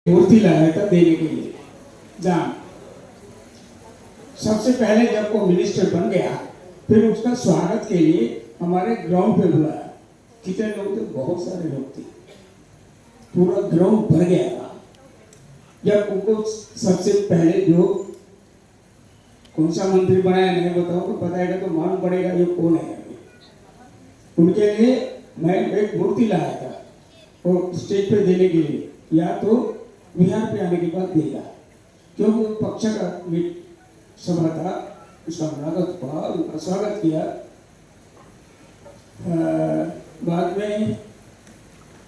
मूर्ति लाया था देने के लिए दान। सबसे पहले जब वो मिनिस्टर बन गया, फिर उसका स्वागत के लिए हमारे ग्राउंड पे बुलाया। कितने लोग थे? बहुत सारे लोग थे, पूरा ग्राउंड भर गया था। जब उनको सबसे पहले जो कौन सा मंत्री बनाया नहीं बताओ तो बताएगा तो मालूम पड़ेगा ये कौन है। उनके लिए मैं एक मूर्ति लाया था और स्टेज पे देने के लिए, या तो बिहार पे आने के बाद देगा, क्योंकि वो पक्ष का सभा था। उसका स्वागत हुआ, उनका स्वागत किया। बाद में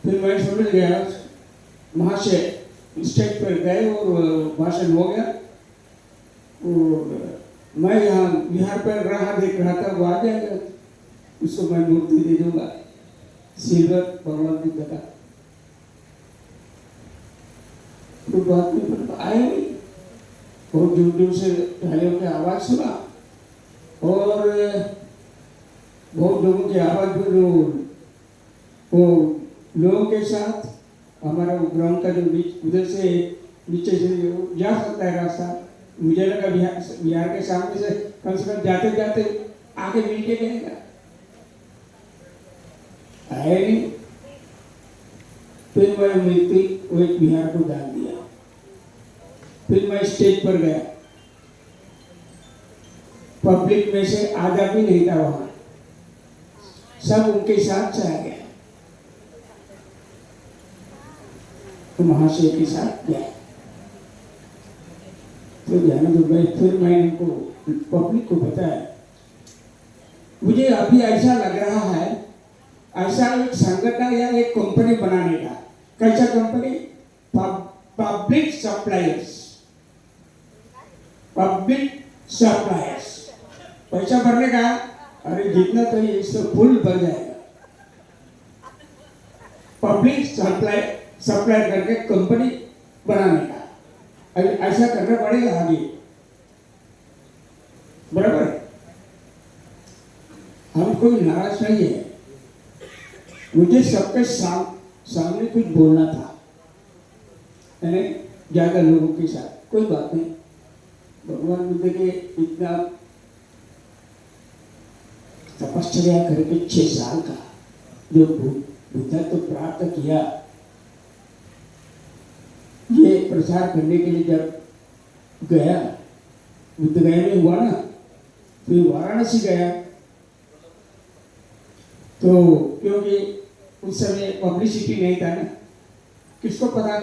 फिर मैं समझ गया, वहाँ से स्टेज पर गए और भाषण हो गया। और मैं यहाँ बिहार पर राह देख रहा था, वो आ जाएगा, उसको मैं मूर्ति दे दूंगा सिल्वर भगवान बुद्ध का। तो बात में आए नहीं, बहुत दूर दूर से तालियों की आवाज सुना और बहुत लोगों की आवाज में वो लोगों के साथ हमारा ग्राउंड का जो उधर से नीचे से जा सकता है रास्ता, मुझे लगा बिहार के सामने से कम जाते जाते आगे मिल के गएगा, आए नहीं। फिर मैं मूर्ति वो एक बिहार को डाल दिया। फिर मैं स्टेज पर गया, पब्लिक में से आधा भी नहीं था वहां, सब उनके साथ चला गया। तो महाशय के साथ गया, तो जाना तो मैं फिर मैंने उनको पब्लिक को बताया, मुझे अभी ऐसा लग रहा है ऐसा एक संगठन या एक कंपनी बनाने का। कैसा company? Public suppliers, public suppliers. पैसा भरने का, अरे जितना तो ये इससे फुल भर जाएगा। पब्लिक सप्लाई करके कंपनी बनाने का, ऐसा करना पड़ेगा आगे, बराबर। हम कोई नाराज नहीं है, मुझे सबके सामने कुछ बोलना था, यानी ज्यादा लोगों के साथ कोई बात नहीं। भगवान बुद्ध के इतना तपस्या करके 6 साल का जो बुद्ध तो प्राप्त किया, ये प्रचार करने के लिए जब गया, बुद्ध गया में हुआ ना, फिर वाराणसी गया। तो क्योंकि उस समय पब्लिसिटी नहीं था ना, किसको पता,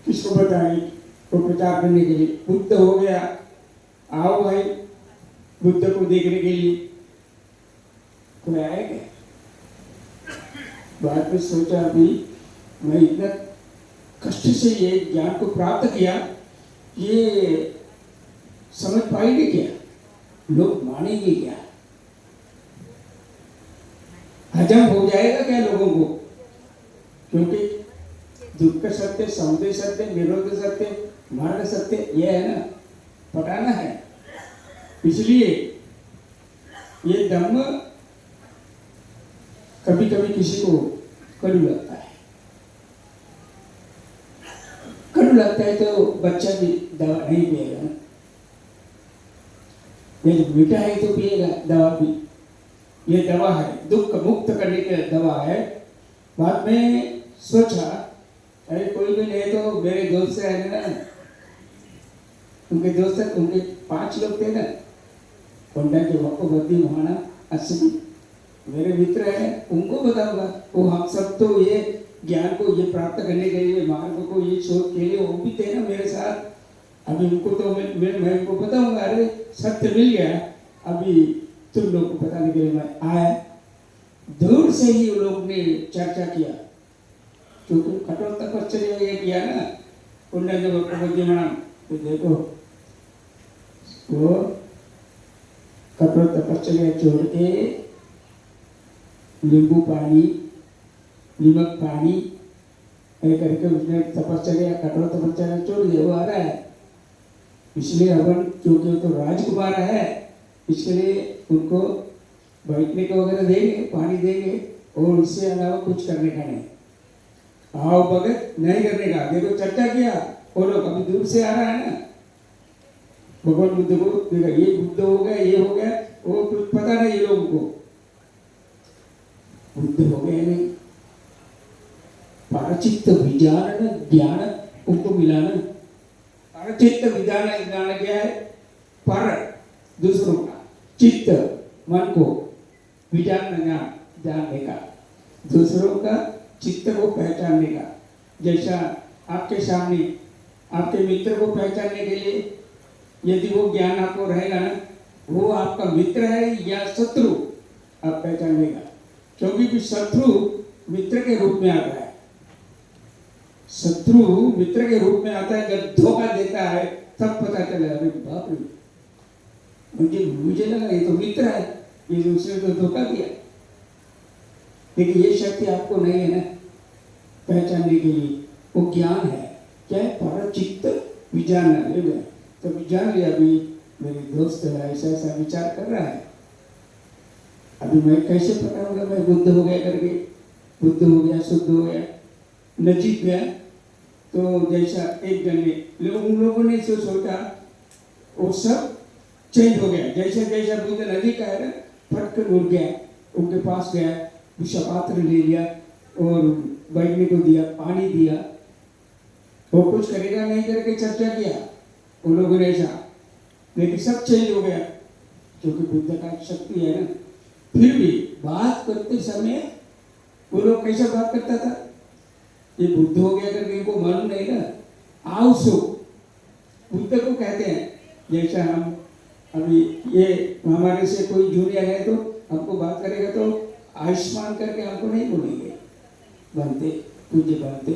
किसको बताएं तो प्रचार करने के लिए बुद्ध हो गया, आओ भाई बुद्ध को देखने के लिए। कोई आएगा? बाद में सोचा अभी मैं इतना कष्ट से ये ज्ञान को प्राप्त किया, ये समझ पाएंगे क्या, लोग मानेंगे क्या, हजम हो जाएगा क्या लोगों को? क्योंकि दुख सत्य, सौंदर्य सत्य, निरोध सत्य, मार्ग सत्य, ये है ना, पटाना है। इसलिए ये धम्म कभी कभी किसी को कड़ू लगता है, कड़ू लगता है तो बच्चा भी दवा नहीं पिएगा, यदि मीठा है तो पिएगा दवा भी। ये दवा है, दुख मुक्त करने की दवा है। बाद में सोचा अरे कोई भी नहीं तो मेरे दोस्त से है ना, उनके दोस्त उनके 5 लोग थे ना, कोंडा के वक्को बद्दी मोहना असली मेरे मित्र हैं, उनको बताऊंगा। वो हम सब तो ये ज्ञान को ये प्राप्त करने के लिए, मार्ग को ये शोध के लिए वो भी थे ना मेरे साथ। अभी उनको तो मैं उनको बताऊंगा, अरे सत्य मिल गया, अभी तुम लोग को बताने के लिए मैं आया। दूर से ही उन लोग ने चर्चा किया, क्योंकि कठोर तपस्या ये किया ना उन्होंने जब मना, तो देखो वो कठोर तपस्या छोड़ के नींबू पानी, नमक पानी करके उसने तपस्या, कठोर तपस्या छोड़ दिया, वो आ रहा है। इसलिए अपन क्योंकि तो राजकुमार है, इसके लिए उनको बैठने को वगैरह देंगे, पानी देंगे, और उससे अलावा कुछ करने का नहीं। आओ भगत नहीं करने का, देखो चर्चा किया, वो लोग अभी दूर से आ रहा है ना, भगवान बुद्ध को देखा, ये बुद्ध हो गया, ये हो गया, वो कुछ पता नहीं ये लोगों को, बुद्ध हो गए नहीं, पारचित्त विज्ञान ज्ञान उनको मिला ना। पारचित्त विज्ञान ज्ञान क्या है? पर दूसरों का चित्त मन को, विज्ञान ज्ञान जानने का, दूसरों का चित्त को पहचानने का। जैसा आपके सामने आपके मित्र को पहचानने के लिए यदि वो ज्ञान आपको रहेगा ना, वो आपका मित्र है या शत्रु आप पहचान लेगा, क्योंकि शत्रु मित्र के रूप में आता है। शत्रु मित्र के रूप में आता है, जब धोखा देता है तब पता चला, अरे बाप रे, मुझे लगा ये तो मित्र है, ये दूसरे को धोखा दिया। लेकिन ये शक्ति आपको नहीं है ना पहचानने के लिए, वो ज्ञान है। क्या है? परचित्त विज्ञान ले गए, तो विज्ञान लिया, अभी मेरे दोस्त है ऐसा ऐसा विचार कर रहा है, अभी मैं कैसे पता होगा मैं बुद्ध हो गया करके, बुद्ध हो गया, शुद्ध हो गया, नजीक गया, तो जैसा एक जन ने उन लोगों ने जो सोचा वो सब चेंज हो गया। जैसे जैसा बुद्ध नजीक आया ना, फट कर उड़ गया, उनके पास गया, विषपात्र ले लिया और बैठने को दिया, पानी दिया, वो कुछ करेगा नहीं करके चर्चा किया उन लोगों ने ऐसा, लेकिन सब चेंज हो गया क्योंकि बुद्ध का शक्ति है ना। फिर भी बात करते समय वो लोग कैसे बात करता था, ये बुद्ध हो गया करके इनको मालूम नहीं ना। आओसो बुद्ध को कहते हैं, जैसा हम अभी ये हमारे से कोई जूनियर है तो हमको बात करेगा तो आयुष्मान करके हमको नहीं बोलेंगे, बनते पूज्य बनते,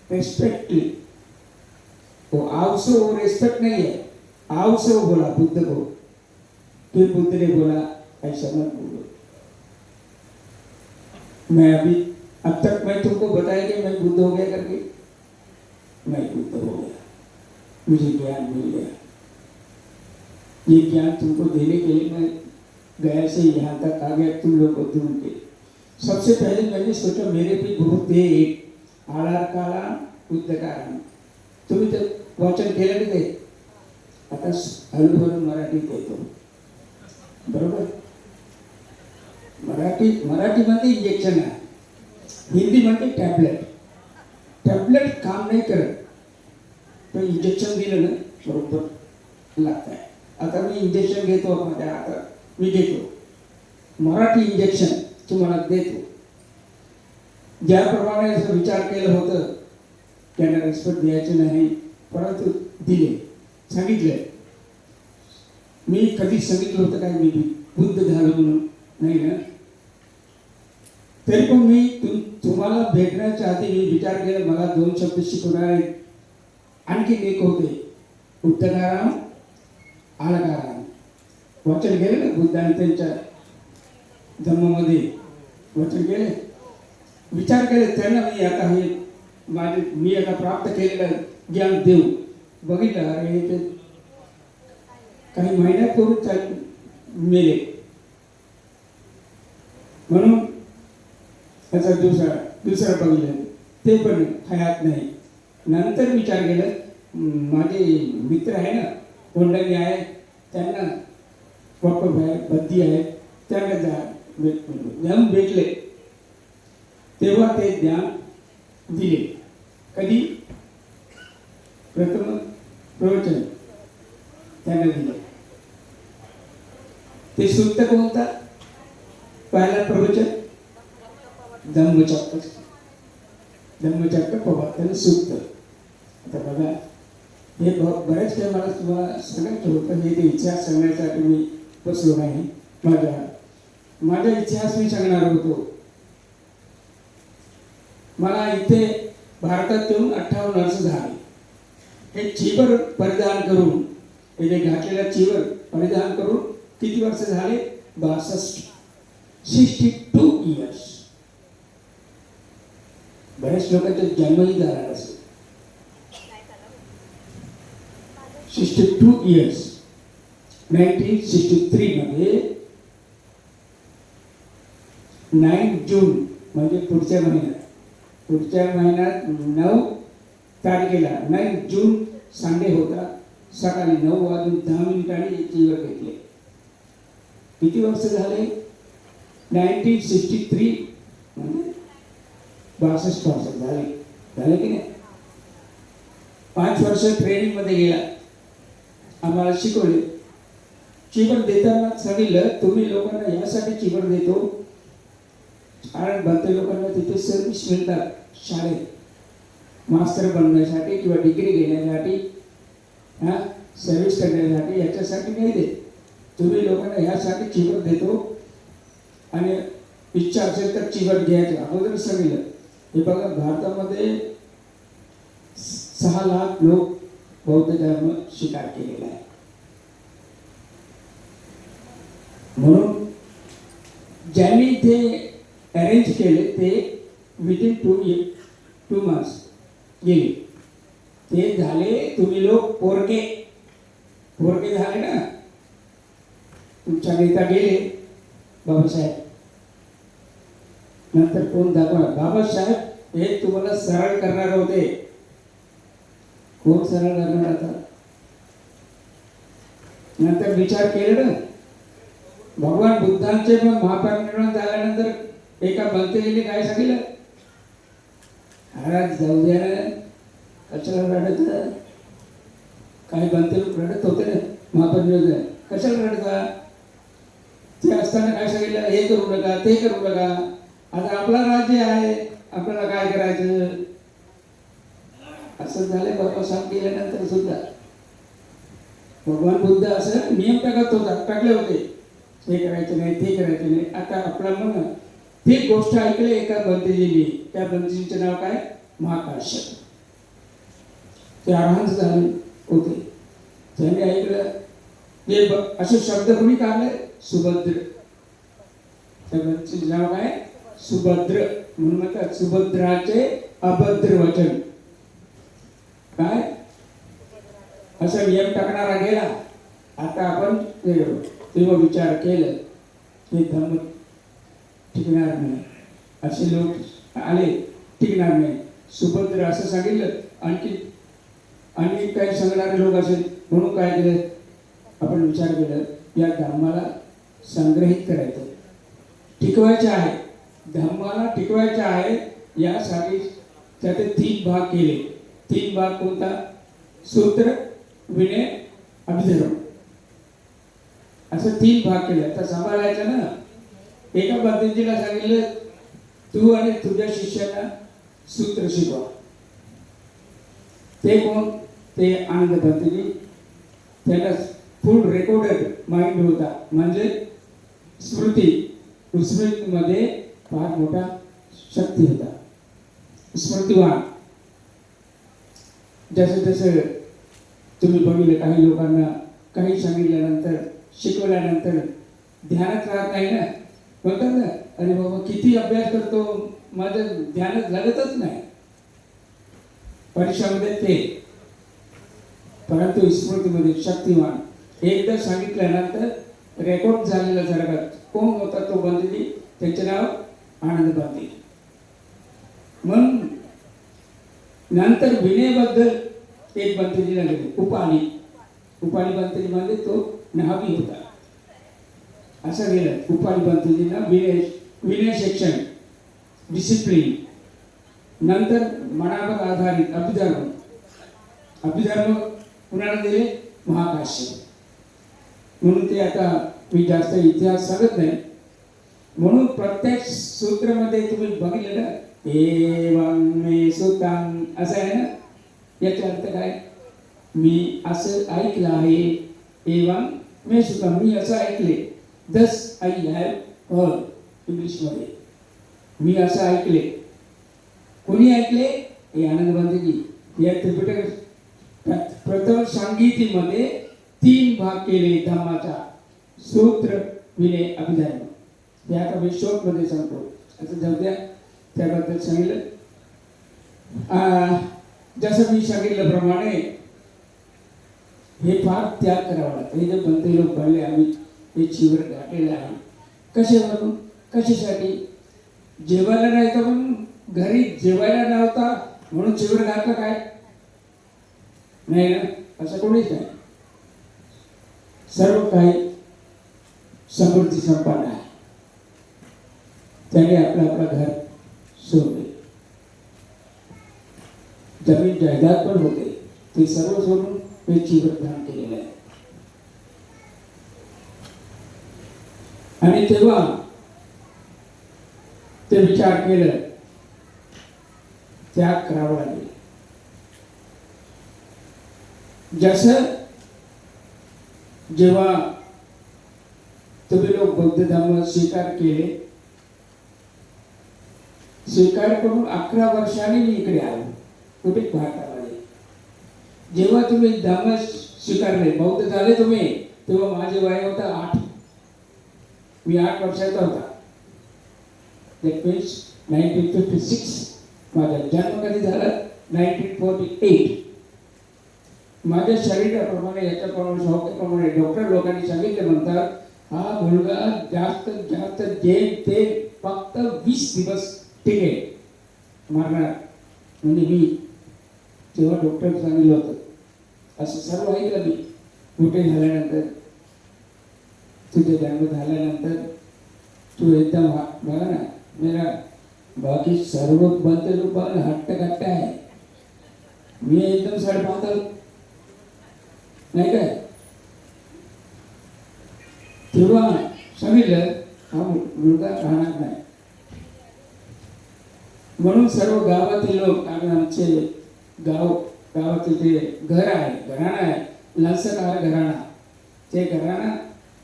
रेस्पेक्टली। वो आओसो वो रेस्पेक्ट नहीं है, आओसो बोला बुद्ध को। फिर बुद्ध ने बोला ऐसा मत बोलो, मैं अभी अब तक मैं तुमको बताया कि मैं बुद्ध हो गया करके, मैं बुद्ध हो गया, मुझे ज्ञान मिल गया। ये ज्ञान तुमको देने के लिए मैं गया से यहाँ तक आ गया, तुम लोग को ढूंढ के। सबसे पहले मैंने सोचा मेरे भी गुरु थे एक, आधार काला बुद्ध का राम, तुम्ही तर वाचन केलं ते, आता हळूहळू मराठी देतो, बरोबर? मराठी मध्ये इंजेक्शन आहे, हिंदी मध्ये टॅबलेट, टॅबलेट काम नाही करत, पण इंजेक्शन दिलं ना बरोबर लागत आहे। आता मी इंजेक्शन घेतो, माझ्या आता मी घेतो मराठी इंजेक्शन तुम्हाला देतो। ज्याप्रमाणे असं विचार केलं होतं त्यांना रिस्पेक्ट द्यायचे नाही, परंतु दिले, सांगितले। मी कधी सांगितलं होतं काय मी बुद्ध झालो म्हणून नाही ना, तरी पण मी तुम्हाला भेटण्याच्या आधी मी विचार केला मला 2 शब्द शिकवणारे आणखी एक होते, उत्तराराम अलकाराम। वचन केले ना बुद्धाने त्यांच्या धम्मामध्ये वचन केले, विचार केले त्यांना मी आता हे मी आता प्राप्त केलेलं ज्ञान देऊ। बघितलं अरे ते काही महिन्यापूर्वी मेले, म्हणून त्याचा दुसरा बघितलं ते पण हयात नाही। नंतर विचार केलं माझे मित्र आहे ना कोंडणी आहे, त्यांना वापर आहे, बद्दी आहे, त्यांना ज्ञान भेटले, तेव्हा ते ज्ञान दिले। कधी? प्रथम प्रवचन त्यांना दिलं, ते सुत्त कोणता? पहिला प्रवचन धम्मचक्र, धम्मचक्र प्रवर्तन सूक्त। आता बघा हे बरेच काही मला तुम्हाला सांगायचं होतं, हे ते इतिहास सांगण्यासाठी मी बसलो नाही, माझा इतिहास मी सांगणार होतो। मला इथे भारतात येऊन 58 वर्ष झाले। हे चिवर परिधान करून, हे घातलेला चिवर परिधान करून किती वर्ष झाले? 62, 62 इयर्स। बऱ्याच लोकांचा जन्मही झाला असेल। 62 इयर्स। 1963 मध्ये 9 जून म्हणजे पुढच्या महिन्यात पुढच्या महिन्यात 9 तारखेला 9 जून संडे होता. सकाळी 9:10 चिवर घेतले. किती वर्ष झाले? 1963 म्हणजे 62 वर्ष झाले. झाले की नाही? 5 वर्ष ट्रेनिंग मध्ये गेला. आम्हाला शिकवले. चिवर देताना सांगितलं तुम्ही लोकांना यासाठी चिवर देतो कारण भरते लोकांना तिथे सर्व्हिस मिळतात. शाळेत मास्टर बनण्यासाठी किंवा डिग्री घेण्यासाठी, सर्व्हिस करण्यासाठी, याच्यासाठी नाही देत. तुम्ही लोकांना यासाठी चिवर देतो आणि इच्छा असेल तर चिवर घ्यायचं. अगोदर सांगितलं. हे बघा, भारतामध्ये 6 लाख लोक बौद्ध धर्म स्वीकार केलेला आहे. म्हणून ज्यांनी ते अरेंज केले ते विदिन 2 मंथ्स गेले. ते झाले. तुम्ही लोक पोरके झाले ना. तुमच्या नेता गेले बाबासाहेब. नंतर कोण दाखवा? बाबासाहेब हे तुम्हाला सरळ करणार होते. कोण सरळ करणार आता? नंतर विचार केले ना. भगवान बुद्धांचे पण महापरिनिर्वाण झाल्यानंतर एका भक्ताजीने काय सांगितलं? महाराज जाऊ द्या ना, कशाला रडत? काही भक्ते लोक रडत होते ना महापरिनिर्वाण. कशाला रडता? ते असताना काय सांगितलं? हे करू नका, ते करू नका. आता आपला राज्य आहे, आपल्याला काय करायचं? असं झालं. बाबासाहेब गेल्यानंतर सुद्धा भगवान बुद्ध असं नियम टाकले होते. हे करायचं नाही, ते करायचं नाही. आता आपला मन ती गोष्ट ऐकली एका बंदीजींनी. त्या बंदीजींचे नाव काय? महाकाश्यप. ते अरहंत झाले होते. त्यांनी ऐकलं. हे असे शब्द कोणी काढले? सुभद्र. त्या बंदीचे नाव काय? सुभद्र. म्हणून म्हणतात सुभद्राचे अभद्र वचन. काय असा नियम टाकणारा गेला. आता आपण तेव्हा विचार केलं हे धर्म टिकणार नाही. असे लोक आले, टिकणार नाही. सुभद्र असं सांगितलं. आणखी काही सांगणारे लोक असेल. म्हणून काय केलं? आपण विचार केलं या धर्माला संग्रहित करायचं, टिकवायचं आहे. धर्माला टिकवायचं आहे. यासाठी त्याचे 3 भाग केले. 3 भाग कोणता? सूत्र, विनय, अभिधर्म असं 3 भाग केले. आता सांभाळायचं ना. एका भक्तीजीला सांगितलं तू आणि तुझ्या शिष्याला सूत्र शिकवा. ते कोण? ते आनंद भक्तीजी. त्याला फुल रेकॉर्डेड माइंड होता. म्हणजे स्मृतीमध्ये फार मोठा शक्ती होता. स्मृतिवान. जसं तुम्ही बघितलं काही लोकांना काही सांगितल्यानंतर, शिकवल्यानंतर ध्यानात राहत नाही ना. म्हणतात ना, अरे बाबा किती अभ्यास करतो, माझं ध्यानात लागतच नाही. परीक्षामध्ये ते. परंतु स्मृतीमध्ये शक्तिवान. एकदा सांगितल्यानंतर रेकॉर्ड झालेला जरा. कोण होता तो बंदीजी? त्याचे नाव आनंद बंदी. म्हणून नंतर विनयबद्दल एक बंदीजीला गेले. उपाली बंदीजी म्हणजे तो नहावी होता. असं गेलं. उपाली बंदीजींना विनय शिक्षण, डिसिप्लिन. नंतर मनावर आधारित अभिधर्म कुणाला दिले? महाकाश्यप. म्हणून ते आता मी जास्त इतिहास सांगत नाही. म्हणून प्रत्येक सूत्रामध्ये तुम्ही बघितलं ना, एवं मे सुतां असं आहे ना. याचा अर्थ काय? मी असं ऐकलं आहे. एवं मे सुतां, मी असं ऐकले. दस आय हॅव हर्ड इंग्लिशमध्ये. मी असं ऐकले. कोणी ऐकले? हे आनंद बंदीजी. या त्रिपिटक प्रथम सांगीतीमध्ये 3 भाग केले धम्माचा. सूत्र, विनय, अभिधर्म. ते आता मी शॉर्टमध्ये सांगतो. आता जाऊ द्या. त्याबद्दल सांगितलं. जसं मी सांगितल्याप्रमाणे हे फार त्याग करावा लागतं. हे जे बनते लोक बनले, आम्ही हे चिवर गाठलेलं आहे. कशावरून? कशासाठी? जेवायला नाही तर पण घरी जेवायला नव्हता म्हणून चिवर घातलं काय? नाही ना, असं कोणीच नाही. सर्व काही समृद्धी संपन्न आहे. त्याने आपलं आपलं घर सोडले. जमीन जायदाद पण होते, ते सर्व सोडून ते चिवर धारण केलेलं आहे. आणि तेव्हा ते विचार केलं, त्याग करावं लागेल. जसं जेव्हा तुम्ही लोक बौद्ध धर्म स्वीकार केले, स्वीकार करून 11 वर्षांनी मी इकडे आलो, कुठे भारतामध्ये. जेव्हा तुम्ही धर्म स्वीकारले, बौद्ध झाले तुम्ही, तेव्हा माझे वय होतं 8. मी 8 वर्षाचा होता. That means 1956. माझा जन्म कधी झाला? 1948. माझ्या शरीराप्रमाणे, याच्याप्रमाणे, शौकाप्रमाणे डॉक्टर लोकांनी सांगितले, म्हणतात हा मुलगा जास्त जास्त जे ते फक्त 20 दिवस टिकेल, मारणार. म्हणजे मी तेव्हा डॉक्टर सांगितलं होतं. असं सर्व ऐकलं मी. मोठे झाल्यानंतर, तुझे जन्म झाल्यानंतर तू एकदम बघा ना, मेरा बाकी सर्व बनते लोक हट्ट कट्ट आहे, मी एकदम सडपातळ, नाही काय? तेव्हा सांगितलं हा मुलगा राहणार नाही. म्हणून सर्व गावातील लोक, आणि आमचे गावातील जे घर आहे, घराणा आहे, लंसकार घराणा, ते घराणा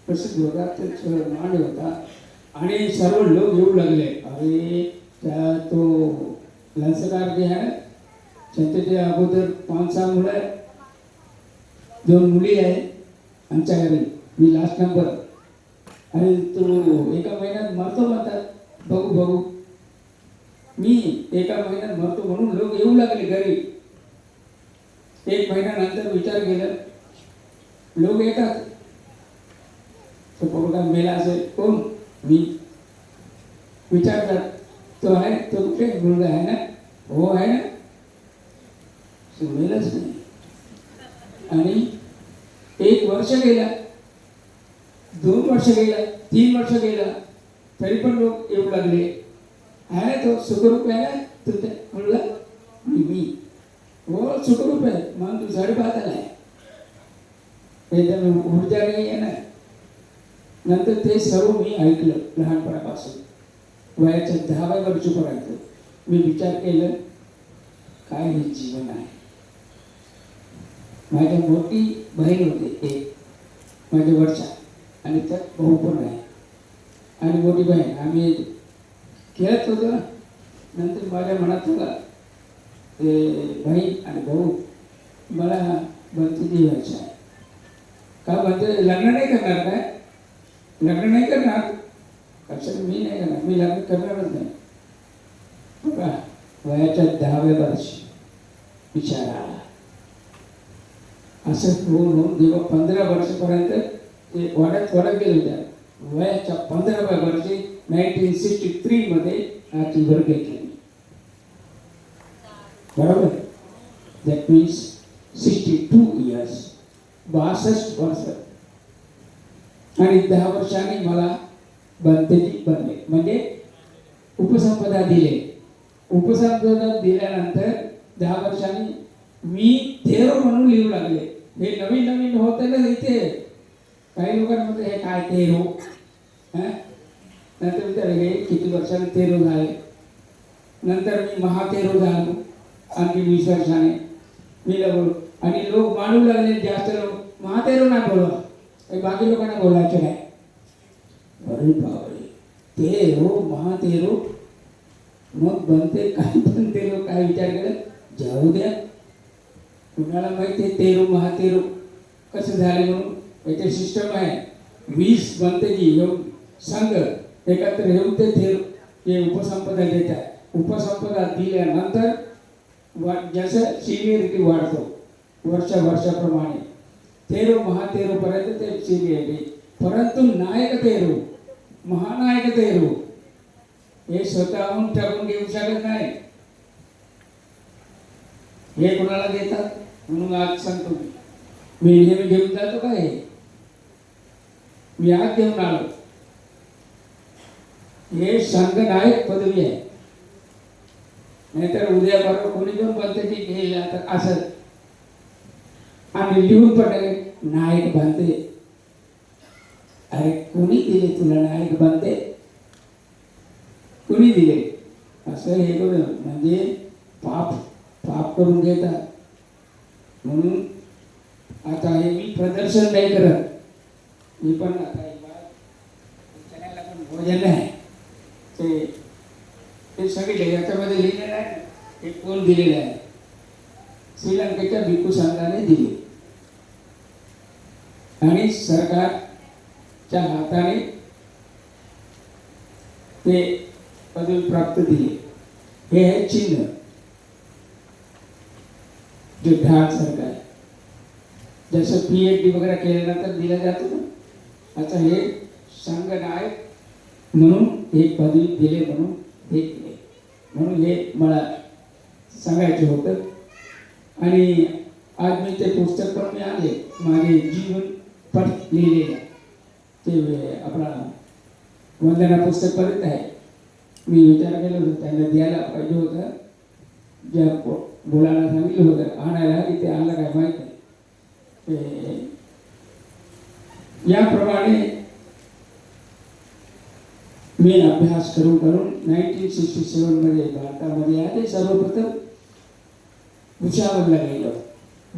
प्रसिद्ध होता, ते मान होता. आणि सर्व लोक येऊ लागले. अरे त्या तो लंसकार जे आहे, त्यांचे ते अगोदर 5-6 मुलं आहे, 2 मुली आहे आमच्या घरी, मी लास्ट नंबर. आणि तो एका महिन्यात मरतो म्हणतात. बघू बघू, मी एका महिन्यात मरतो म्हणून लोक येऊ लागले घरी. 1 महिन्यानंतर विचार केला, लोक येतात, तो पोरगा मेला असेल, कोण? मी. विचारतात, तो आहे, तो कुठे? मुलगा आहे ना? हो आहे ना. मेलाच नाही. आणि 1 वर्ष गेला, 2 वर्ष गेला, 3 वर्ष गेला, तरी पण लोक येऊ लागले. आहे ना तो सुखरूप आहे ना तुझा मुलगा? मी. हो सुखरूप आहे. मग तू सडपातळ आहे, एकदम ऊर्जा नाही आहे ना. नंतर ते सर्व मी ऐकलं लहानपणापासून, वयाच्या 10व्या वर्षीपर्यंत. मी विचार केलं, काय हे जीवन आहे. माझ्या मोठी बहीण होती एक, माझ्या वर्षा, आणि त्यात भाऊ पण आहे. आणि मोठी बहीण, आम्ही खेळत होतो. नंतर माझ्या मनात होता, ते बहीण आणि भाऊ मला बनतेची व्हायची आहे. का बनते? लग्न नाही करणार काय? लग्न नाही करणार? कशाला मी नाही करणार, मी लग्न करणारच नाही. बघा, वयाच्या 10व्या वर्षी विचार आला. असं होऊन जेव्हा 15 वर्षापर्यंत ते वाढत गेलं, त्या वयाच्या 15व्या वर्षी 1963 मध्ये हा चिवर घेतला. बरोबर? दॅट मीन्स 62 इयर्स, 62 वर्ष. आणि 10 वर्षांनी मला बनतेजी बनले, म्हणजे उपसंपदा दिले. उपसंपदा दिल्यानंतर 10 वर्षांनी मी थेरो म्हणून लिहू लागले. हे नवीन नवीन होतं ना इथे, काही लोकांमध्ये हे काय थेरो. नंतर विचारले किती वर्षांनी थेरो झाले. नंतर मी महाथेरो झालो, आणखी 20 वर्षाने मी बोलू. आणि लोक मानू लागले, जास्त लोक महाथेरो नाही बोलवा, बाकी लोकांना बोलायचं नाही. अरे बापरे, तेरो महातेरो, मग बनते काय बनते लोक काय विचार केलं, जाऊ द्या. कुणाला माहिती आहे तेरो महातेरो कसं झाले म्हणून? याचे सिस्टम आहे. 20 बनतेजी येऊन संघ एकत्र येऊन ते थेरो हे उपसंपदा देतात. उपसंपदा दिल्यानंतर जसं सिनियरिटी वाढतो वर्षाप्रमाणे, तेरो महातेरो पर्यंत ते सिनियरिटी. परंतु नायक तेरो, महानायक तेरो हे स्वतःहून ठरवून घेऊ शकत नाही. हे कोणाला देतात म्हणून आज सांगतो मी नेहमी घेऊन जातो का हे मी आज घेऊन आलो हे संघनायक पदवी आहे नाहीतर उद्या बरोबर कोणी पण बनते की हे आता असं आणि लिहून पडले नायक बनते अरे कोणी दिले तुला नायक बनते कोणी दिले असं हे करून म्हणजे पाप पाप करून घेतात म्हणून आता हे मी प्रदर्शन नाही करत मी पण आता चण्याला पण भोजन आहे ते सगळे याच्यामध्ये लिहिलेलं आहे हे कोण दिलेलं आहे श्रीलंकेच्या भिक्खू संघाने दिले आणि सरकारच्या हाताने ते पदवी प्राप्त दिले हे आहे चिन्ह जे ढाल सरकार जसं PhD वगैरे केल्यानंतर दिलं जातं ना आता हे संघनायक म्हणून हे पदवी दिले म्हणून हे केले म्हणून हे मला सांगायचं होतं आणि आज मी ते पुस्तक पण मी आणले माझे जीवन पट लिहिलेलं ते आपला वंदना पुस्तक परत आहे मी विचार केला होता त्यांना द्यायला पाहिजे होतं ज्या मुलांना सांगितलं होतं आणायला की ते आणलं काय माहीत नाही याप्रमाणे मी अभ्यास करून 1967 मध्ये भारतामध्ये आले सर्वप्रथम भुसावळला गेलो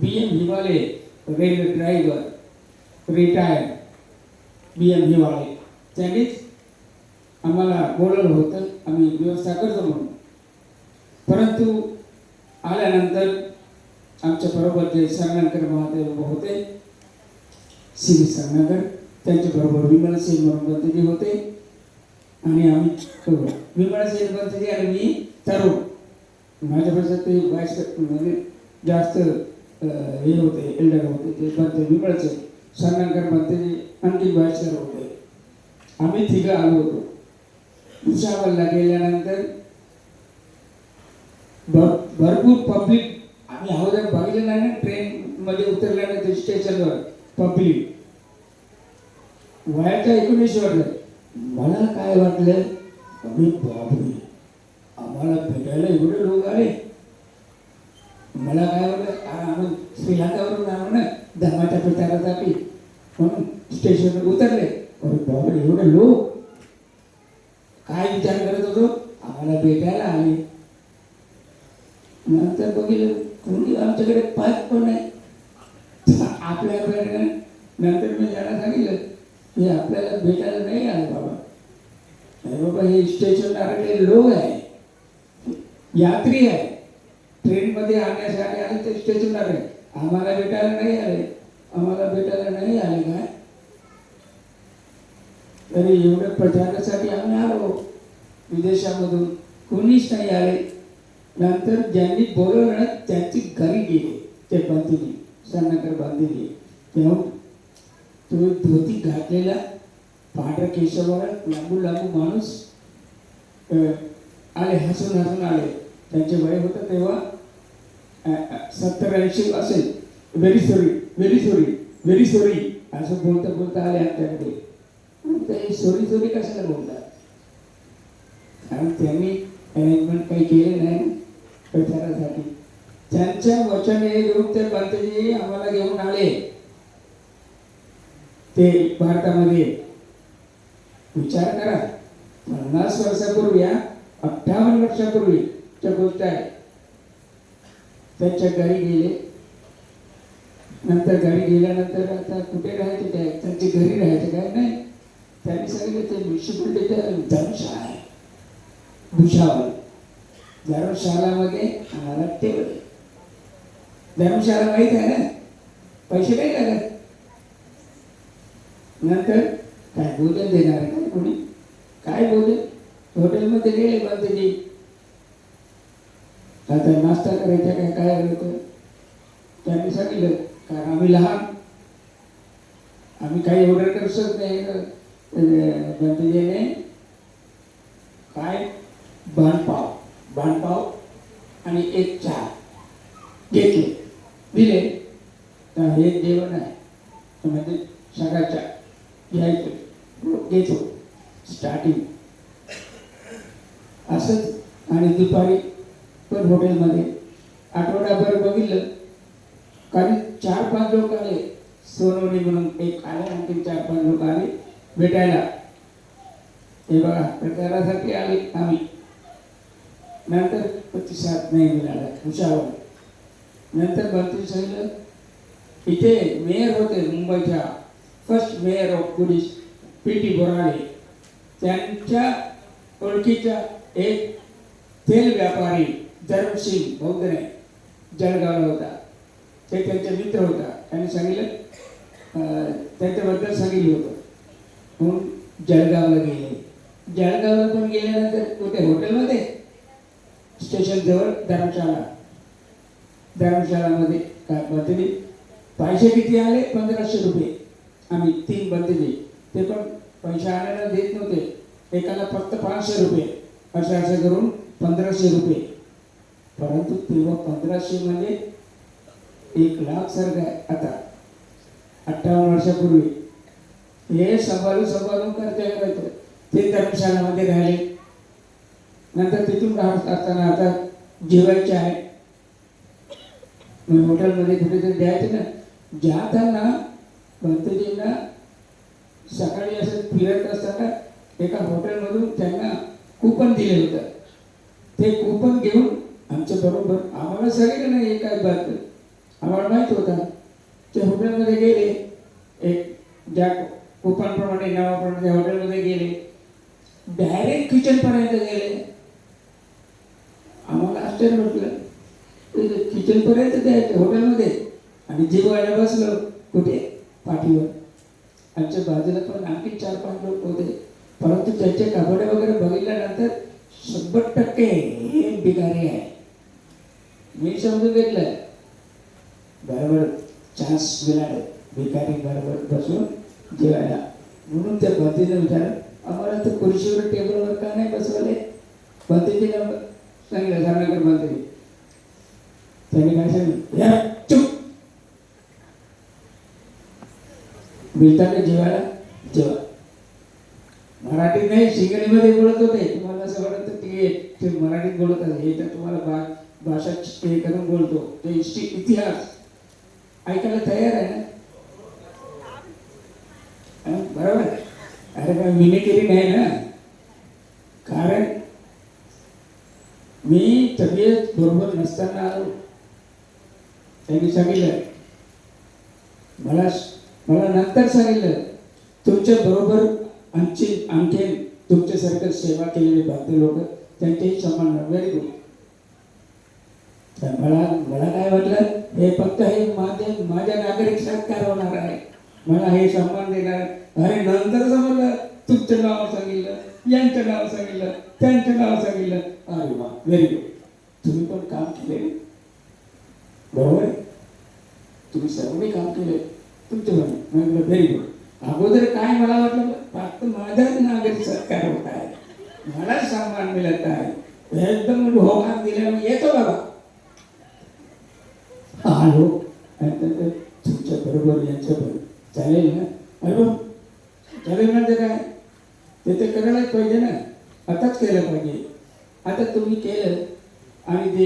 BM Hiwale railway driver retired BM Hiwale त्यांनीच आम्हाला बोलवलं होतं आम्ही व्यवस्था करतो म्हणून परंतु आल्यानंतर आमच्या बरोबर जे संगणकर महादेव होते श्री संगणकर त्यांच्याबरोबर विमलसेन म्हणून बंधुजी होते आणि आम्ही विमलसेन बंधुजी आणि मी तरुण माझ्यापेक्षा ते म्हणजे जास्त हे होते एल्डर होते ते बंधू विमलसेन संगणकर बंधुजी आणखी वयस्कर होते आम्ही तिघं आलो होतो भुसावळला गेल्यानंतर भरपूर पब्लिक आम्ही अगोदर बघितलं नाही ना ट्रेन मध्ये उतरल्यानंतर स्टेशनवर पब्लिक वयाच्या 19 वर्ष मला काय वाटलं कमी बापरे आम्हाला भेटायला एवढे लोक आले मला काय वाटलं आपण श्रीलंकावरून आलो ना धर्माच्या प्रचारासाठी म्हणून स्टेशनवर उतरले अरे बापरे एवढे लोक काय विचार करत होतो आम्हाला भेटायला आले नंतर बघितलं कोणी आमच्याकडे पाच पण नाही आपल्याकडे नंतर मी त्यांना सांगितलं हे आपल्याला भेटायला नाही आले बाबा अरे बाबा हे स्टेशन आलेले लोक आहे यात्री आहे ट्रेनमध्ये आणण्यासाठी आले ते स्टेशन आले आम्हाला भेटायला नाही आले आम्हाला भेटायला नाही आले काय तरी एवढ्या प्रचारासाठी आम्ही आलो विदेशामधून कोणीच नाही आले नंतर ज्यांनी बोलवलं त्यांची घरी गेले ते बांधली संगणकर बांधली तेव्हा तो धोती घातलेला पांढऱ्या केशवाला लांबू लांबू माणूस आले हसून हसून आले त्यांचे वय होतं तेव्हा 70-80 असेल व्हेरी सॉरी असं बोलता बोलता आले आमच्याकडे ते सॉरी कशाला बोलतात कारण त्यांनी अरेंजमेंट काही केले नाही प्रचारासाठी त्यांच्या वचने घेऊन ते बांधजी आम्हाला घेऊन आले ते भारतामध्ये विचार करा 50 वर्षापूर्वी 58 वर्षापूर्वीच्या गोष्ट आहे त्यांच्या घरी गेले नंतर घरी गेल्यानंतर आता कुठे राहायचे काय त्यांच्या घरी राहायचे काय नाही त्यांनी सांगितलं ते म्युन्सिपालिटीच्या धर्मशाळा आहे भुसावळ धर्मशालामध्ये आम्हाला ठेवले धर्मशाला माहीत आहे ना पैसे नाही लागत नंतर काय भोजन देणार आहे काय कोणी काय भोजन हॉटेलमध्ये गेले बांधली आता नाश्ता करायचा काय काय होतं त्यांनी सांगितलं कारण आम्ही लहान आम्ही काही ऑर्डर करू शकत नाही बांधजीने काय बाणपाव आणि एक चहा घेतले दिले तर हे जेवण आहे तर म्हणजे सकाळच्या घ्यायचं घेतो स्टार्टिंग असंच आणि दुपारी पण हॉटेलमध्ये आठवडाभर बघितलं कारण 4-5 लोक आले सोनवणी म्हणून एक आले आणखी 4-5 लोक आले भेटायला हे बघा प्रचारासाठी आले आम्ही नंतर प्रतिसाद नाही मिळाला हुशावर नंतर मंत्री सांगितलं इथे मेयर होते मुंबईच्या first mayor of police P T. Borade त्यांच्या ओळखीचा एक तेल व्यापारी धर्मसिंग बौद्धने जळगावला होता ते त्यांचा मित्र होता त्यांनी सांगितलं त्यांच्याबद्दल सांगितलं होतं म्हणून जळगावला गेले जळगावला पण गेल्यानंतर कुठे हॉटेलमध्ये स्टेशनजवळ धर्मशालामध्ये काय बंदली पैसे किती आले 1500 रुपये आम्ही 3 बंदली ते पण पैसे आणायला देत नव्हते एकाला फक्त 500 रुपये असं करून 1500 रुपये परंतु तेव्हा 1500 म्हणजे 1 लाख सारखं आहे आता 58 वर्षापूर्वी हे सांभाळून खर्च करायचं ते धर्मशालामध्ये राहिले नंतर तिथून राहत असताना आता जेवायचे आहे हॉटेलमध्ये कुठेतरी द्यायचे ना जाताना भंतेजींना सकाळी असं फिरत असताना एका हॉटेलमधून त्यांना कूपन दिले होतं ते कूपन घेऊन आमच्या बरोबर आम्हाला सगळं नाही काय बात आम्हाला माहीत होता ते हॉटेलमध्ये गेले एक ज्या कूपनप्रमाणे नावाप्रमाणे हॉटेलमध्ये गेले डायरेक्ट किचनपर्यंत गेले आम्हाला आश्चर्य म्हटलं किचनपर्यंत द्यायचं हॉटेलमध्ये आणि जेवायला बसलो कुठे पाठीवर आमच्या बाजूला पण आणखी 4-5 लोक होते परंतु त्यांचे कपडे वगैरे बघितल्यानंतर 100% हे बिगारी आहे मी समजून घेतलं बरोबर चान्स मिळाला भिकारी बरोबर बसून जेवायला म्हणून त्या भंतीने विचारलं आम्हाला तर खुर्शीवर टेबलवर का नाही बसवले भंतीजीला सांगितलं जामनगर मंत्री त्यांनी काय सांगितलं चुप मिळताना जेवायला जेवा मराठी नाही शिंगणीमध्ये बोलत होते तुम्हाला असं वाटतं ते मराठीत बोलत आहे हे तर तुम्हाला भाषा हे करून बोलतो ते इतिहास ऐकायला तयार आहे ना बरोबर अरे काय मिमिक्री नाही ना कारण मी तब्येत बरोबर नसताना आलो त्यांनी सांगितलं मला नंतर सांगितलं तुमच्या बरोबर आणखीन तुमच्यासारखं सेवा केलेले भारतीय लोक त्यांचेही सन्मान व्हेरी गुड मला काय वाटलं हे फक्त हे माझ्या नागरिक सत्कार होणार आहे मला हे सन्मान देणार अरे नंतर समजलं तुमचं नाव सांगितलं यांचं नाव सांगितलं त्यांचं नाव सांगितलं अरे वा व्हेरी गुड तुम्ही पण काम केले बरोबर तुम्ही सर्वांनी काम केले तुमचं म्हणून व्हेरी गुड अगोदर काय मला वाटलं फक्त माझाच नागरिक सत्कार होत आहे मला सन्मान मिळत आहे एकदम होकार दिल्यामुळे येतो बाबा आलो तुमच्या बरोबर यांच्या बरोबर चालेल ना अरे चालेल म्हणजे काय ते करायलाच पाहिजे ना आताच केलं पाहिजे आता तुम्ही केलं आणि ते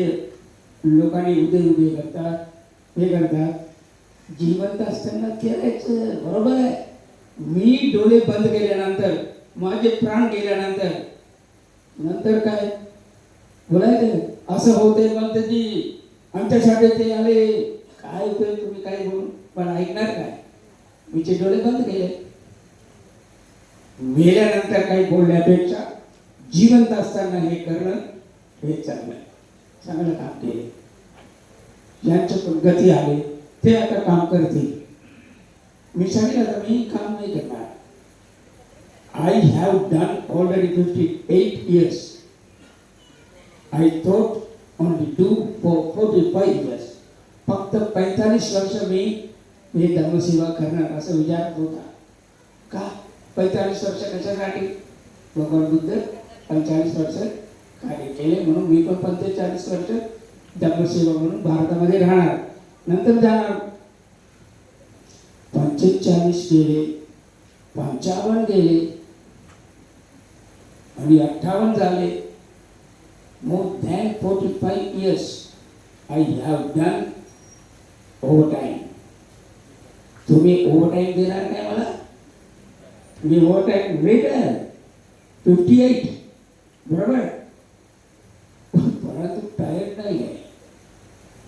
लोकांनी उदय करतात हे करतात जिवंत असताना केलायचं बरोबर आहे मी डोळे बंद केल्यानंतर माझे प्राण गेल्यानंतर नंतर काय बोलायचं असं होते म्हणते जी आमच्यासाठी ते आले काय उपयोग तुम्ही काय बोलून पण ऐकणार काय मीचे डोळे बंद केले मेल्यानंतर काही बोलण्यापेक्षा जिवंत असताना हे करणं हे चांगलं काम केले ज्यांच्या पण गती आले ते आता काम करतील मी सांगितलं आता मी काम नाही करणार I have done already 58 years. I thought only do for 45 years. फक्त 45 वर्ष मी हे धर्मसेवा करणार असं विचारत होता का 45 वर्ष कशासाठी भगवान बुद्ध 45 वर्ष कार्य केले म्हणून मी पण 45 वर्ष धर्मसेवा म्हणून भारतामध्ये राहणार, नंतर जाणार. 45 गेले, 55 गेले आणि 58 झाले. More than 45 years I have done overtime. तुम्ही ओव्हरटाईम देणार नाही मला? मी ओव्हरटाईम रिटायर 58, बरोबर, परंतु टायर्ड नाही आहे.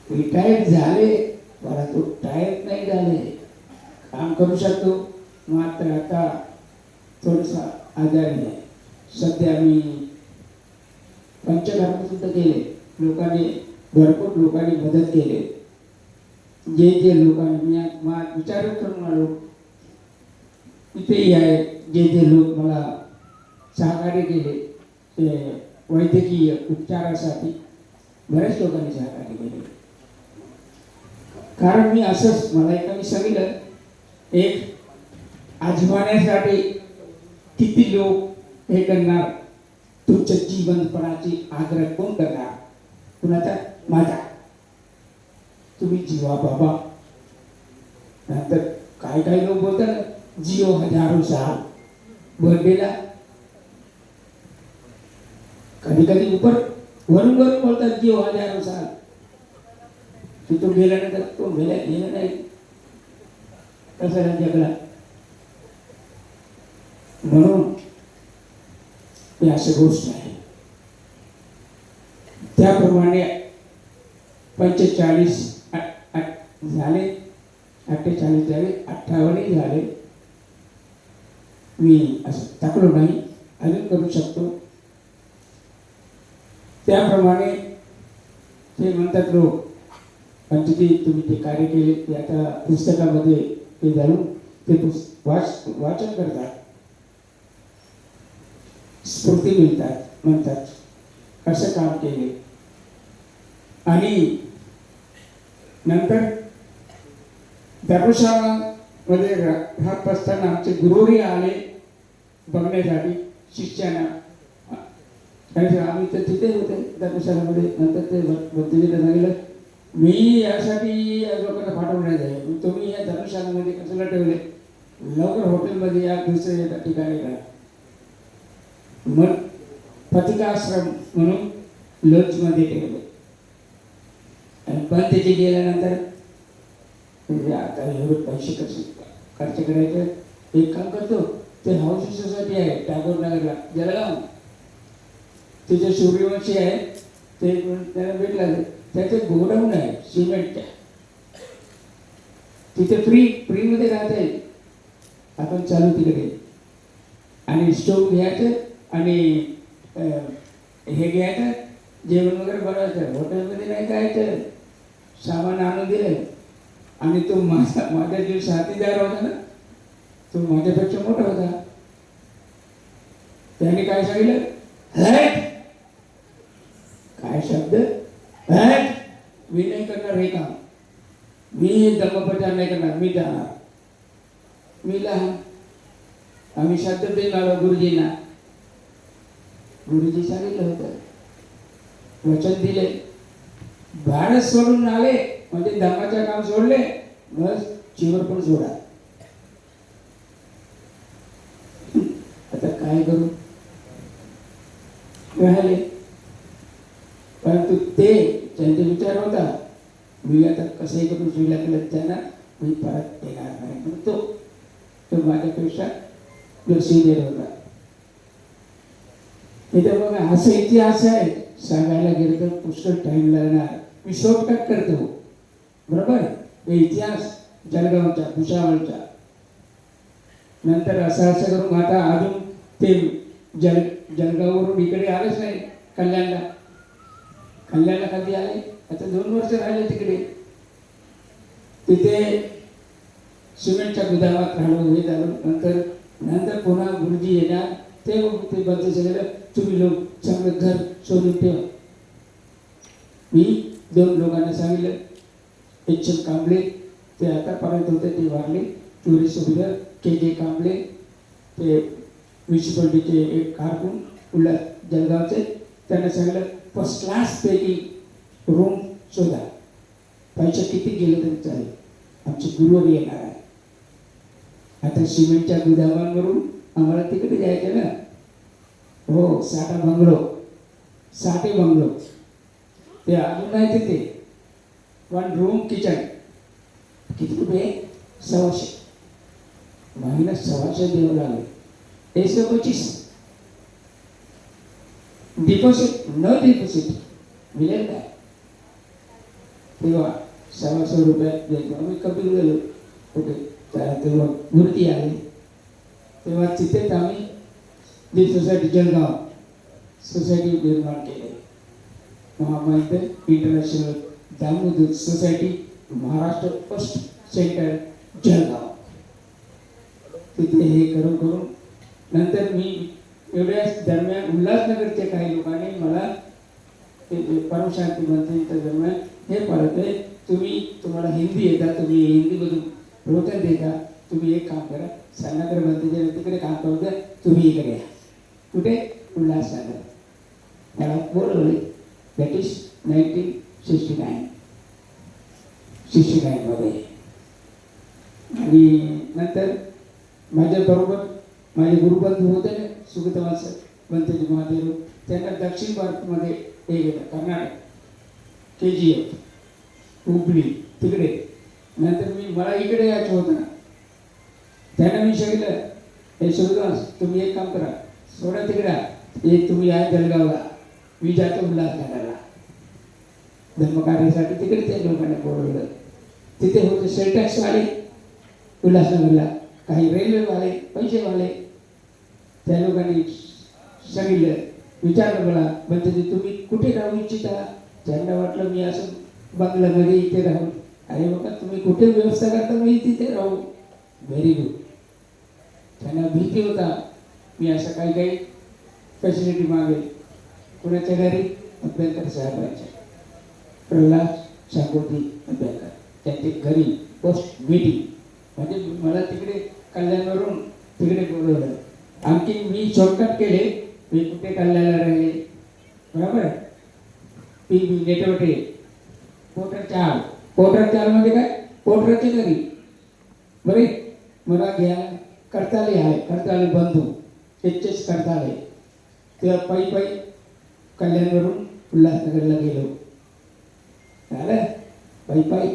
रिटायर्ड झाले परंतु टायर्ड नाही झाले, काम करू शकतो. मात्र आता थोडंसं आजारी आहे. सध्या मी पंचकर्म सुद्धा केले, लोकांनी भरपूर लोकांनी मदत केली. जे लोकांनी मी विचार करून आलो इथेही आहे, जे लोक मला सहकार्य केले ते वैद्यकीय उपचारासाठी बऱ्याच लोकांनी सहकार्य केले. कारण मी असंच मला एकाने सांगितलं, एक आजमावण्यासाठी किती लोक हे करणार, तुमच्या जीवनपणाची आग्रह कोण करणार? कुणाचा? माझा. तुम्ही जीवा बाबा. नंतर काही लोक बोलतात जिओ हजारो साल, बर्थडेला कधी वरून बोलतात जिओ हजारो साल. तिथून गेल्यानंतर तो गेला नाही, कसा जगला. म्हणून ही अशी गोष्ट आहे. त्याप्रमाणे 45 झाले, 48 झाले, 58 झाले. मी असं टाकलो नाही, अजून करू शकतो. त्याप्रमाणे ते म्हणतात लोक, पंचजी तुम्ही जे कार्य केले ते आता पुस्तकामध्ये ते घालून ते वाचन करतात, स्फूर्ती मिळतात, म्हणतात कसं काम केले. आणि नंतर धर्मशाळामध्ये राहत असताना आमचे गुरुही आले बघण्यासाठी शिष्यांना. आम्ही तर तिथे होते धर्मशाळामध्ये. नंतर ते भक्तीजीला सांगितलं, मी यासाठी लोकांना पाठवून नाही जाईल, तुम्ही या धर्मशाळामध्ये कशाला ठेवले, लवकर हॉटेलमध्ये या, दुसऱ्या एका ठिकाणी राहा. मग पथिकाश्रम म्हणून लॉजमध्ये ठेवले. आणि पण त्याचे गेल्यानंतर आता एवढे पैसे कसे खर्च करायचे, एक काम करतो, ते हाऊसिंग सोसायटी आहे टागोर नगरला जळगाव, तिथे सूर्यवंशी आहे, ते त्याला भेटला. त्याचे गोडाऊन आहे सिमेंटच्या, तिथे फ्रीमध्ये राहता येईल. आपण चालू तिकडे आणि स्टोव घ्यायचं आणि हे घ्यायचं, जेवण वगैरे बनवायचं, हॉटेलमध्ये नाही जायचं. सामान आणून दिले. आणि तो माझा जो साथीदार होता ना, तो माझ्यापेक्षा मोठा होता. त्याने काय सांगितलं, हॅट, काय शब्द, हॅट, मी नाही करणार हे काम, मी धर्मप्रचार नाही करणार, मी जाणार. मी लहान, आम्ही शब्द देऊन आलो गुरुजींना. गुरुजी सांगितलं होतं, वचन दिले, भारत सोडून आले म्हणजे धर्माचे काम सोडले, बस जीवन पण सोडा. आता काय करू, राहिले. परंतु ते त्यांचे विचार होता, मी आता कसंही करून श्रीलंकेला जाणार, मी परत येणार नाही. म्हणून तो माझ्यापेक्षा जो सिनियर होता. इथे बघा असा इतिहास आहे, सांगायला गेलं तर पुष्कळ टाइम लागणार. मी शॉर्टकट करतो, बरोबर. हे इतिहास जळगावचा, भुसावळचा. नंतर असं करून आता अजून ते जळगाववरून इकडे आलेच नाही कल्याणला. कल्याणला कधी आले, आता 2 वर्ष राहिले तिकडे. तिथे सिमेंटच्या गुदामात राहिलो, हे झालं. नंतर पुन्हा गुरुजी येणार, ते बंद सगळं, तुम्ही लोक चांगलं घर शोधून ठेवा. मी 2 लोकांना सांगितलं, एच.एम. कांबळे, ते आतापर्यंत होते, ते वारले. टुरिस्ट ऑफिसर के कांबळे, ते म्युन्सिपाल्टीचे एक कारकून उल्हास जळगावचे. त्यांना सांगितलं, फर्स्ट क्लास पैकी रूम शोधा. पैसे किती गेले तरी चालेल, आमचे गुरुवर येणार आहे. आता सिमेंटच्या गोदामांवरून आम्हाला तिकडे जायचं ना. हो, साठे बंगलो ते अजून नाही तिथे. 1 रूम किचन किती रुपये? 100. महिना 100 द्यावं लागेल. 125 डिपॉझिट न डिपॉझिट मिळेल काय? तेव्हा 100 रुपयात द्यायचो. आम्ही कबीर गेलो कुठे, तेव्हा मूर्ती आली. तेव्हा तिथेच आम्ही दी सोसायटी, जळगाव सोसायटी निर्माण केली. महामाहिती international Damodar society, Maharashtra first centre, Jalgaon. तिथे हे करून नंतर मी एवढ्याच दरम्यान उल्हासनगरच्या काही लोकांनी मला परमशांती मंत्रीच्या दरम्यान हे पाळते, तुम्हाला हिंदी येतात, तुम्ही हिंदीमधून प्रवचन देता, तुम्ही एक काम करा, सायनागर मंत्रीच्या तिकडे काम करू द्या, तुम्ही इकडे या. कुठे? उल्हासनगर. मला बोलवले. दॅट इज 1969 मध्ये. आणि नंतर माझ्याबरोबर माझे गुरुबंधू होते ना, सुगतवास मंत्री महादेव, त्यांना दक्षिण भारतमध्ये हे गेलं, कर्नाटक, KGF, हुबळी तिकडे. नंतर मला इकडे यायचं होतं ना. त्यांना मी सांगितलं, हे सुगतवास तुम्ही एक काम करा, सोडा तिकडा, एक तुम्ही या जळगावला, मी जातो उल्हासनगरला धर्मकार्यासाठी. तिकडे त्या लोकांना बोलवलं. तिथे होते सेल टॅक्सवाले उल्हासनगरला, काही रेल्वेवाले, पैसेवाले. त्या लोकांनी सांगितलं, विचारलं मला, म्हणते तुम्ही कुठे राहू इच्छिता? त्यांना वाटलं मी असं बंगल्यामध्ये इथे राहू. अरे बाबा, तुम्ही कुठे व्यवस्था करता, मी तिथे राहू. Very good. त्यांना भीती होता मी असं काही फॅसिलिटी मागेल. कुणाच्या घरी? अभ्यंकर साहेबांच्या, प्रल्हाद शाकोती अभ्यंकर, त्यांच्या घरी पोस्ट मीटिंग. म्हणजे मला तिकडे कल्याणवरून तिकडे बोलवलं. आणखी मी शॉर्टकट केले, मी कुठे कल्याणला राहिले, बरोबर. PB नेटवटे, पोटर 4 मध्ये काय? पोटरच्या घरी. बरे, मला घ्या. करताले आहे, करताले बंधू, HS करताले. तेव्हा पायी कल्याणवरून उल्हासनगरला गेलो. झालं, पायी